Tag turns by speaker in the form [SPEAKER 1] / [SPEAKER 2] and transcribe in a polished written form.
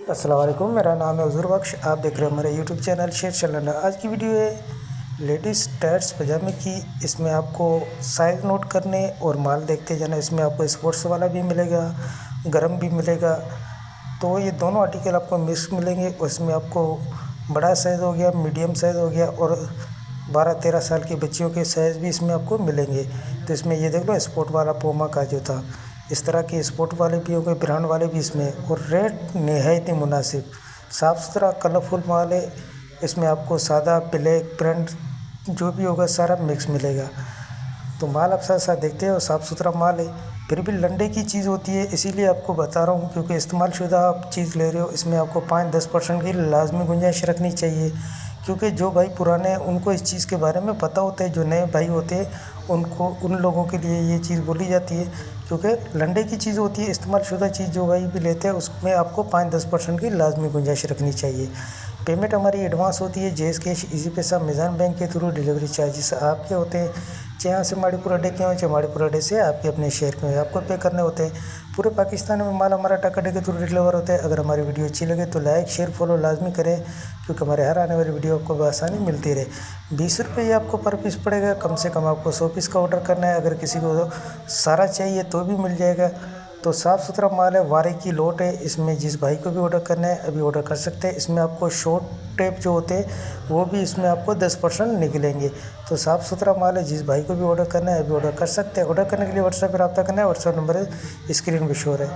[SPEAKER 1] अस्सलाम वालेकुम, मेरा नाम है हुज़ूर बख्श। आप देख रहे हो हमारे यूट्यूब चैनल शेर चलन। आज की वीडियो है लेडीज़ टाइट्स पजामे की। इसमें आपको साइज़ नोट करने और माल देखते जाना। इसमें आपको स्पोर्ट्स वाला भी मिलेगा, गर्म भी मिलेगा। तो ये दोनों आर्टिकल आपको मिक्स मिलेंगे। उसमें आपको बड़ा साइज़ हो गया, मीडियम साइज़ हो गया और 12-13 साल की बच्चियों के साइज़ भी इसमें आपको मिलेंगे। तो इसमें ये देख लो स्पोर्ट वाला पूमा का जो था, इस तरह के स्पोर्ट वाले भी होंगे, ब्रांड वाले भी इसमें। और रेट नहायत ही मुनासिब, साफ़ सुथरा कलरफुल माल है। इसमें आपको सादा, ब्लैक, प्रिंट जो भी होगा सारा मिक्स मिलेगा। तो माल आप साथ साथ देखते हो, साफ़ सुथरा माल है। फिर भी लंडे की चीज़ होती है, इसीलिए आपको बता रहा हूँ, क्योंकि इस्तेमाल शुदा आप चीज़ ले रहे हो। इसमें आपको 5-10% की लाजमी गुंजाइश रखनी चाहिए, क्योंकि जो भाई पुराने हैं उनको इस चीज़ के बारे में पता होता है। जो नए भाई होते हैं उनको, उन लोगों के लिए ये चीज़ बोली जाती है, क्योंकि लंडे की चीज़ होती है। इस्तेमाल शुदा चीज़ जो भाई भी लेते हैं उसमें आपको 5-10% की लाजमी गुंजाइश रखनी चाहिए। पेमेंट हमारी एडवांस होती है, जेस कैश, इजी पैसा, मिज़ान बैंक के थ्रू। डिलीवरी चार्जेस आपके होते हैं, चाहे यहाँ से माड़ीपुर अड्डे के हों, चाहे माड़ीपुर अड्डे से आपके अपने शहर के हों, आपको पे करने होते हैं। पूरे पाकिस्तान में माल हमारा टक अड्डे के थ्रू डिलीवर होता है। अगर हमारी वीडियो अच्छी लगे तो लाइक, शेयर, फॉलो लाजमी करें, क्योंकि हमारे हर आने वाली वीडियो आपको बआसानी मिलती रहे। 20 रुपये आपको पर पीस पड़ेगा। कम से कम आपको 100 पीस का ऑर्डर करना है। अगर किसी को सारा चाहिए तो भी मिल जाएगा। तो साफ़ सुथरा माल है, वारे की लोट है। इसमें जिस भाई को भी ऑर्डर करना है अभी ऑर्डर कर सकते हैं। इसमें आपको शॉर्ट टेप जो होते हैं वो भी इसमें आपको 10% निकलेंगे। तो साफ़ सुथरा माल है, जिस भाई को भी ऑर्डर करना है अभी ऑर्डर कर सकते हैं। ऑर्डर करने के लिए व्हाट्सएप पर रब्ता करना है। व्हाट्सएप नंबर है स्क्रीन पर शो है।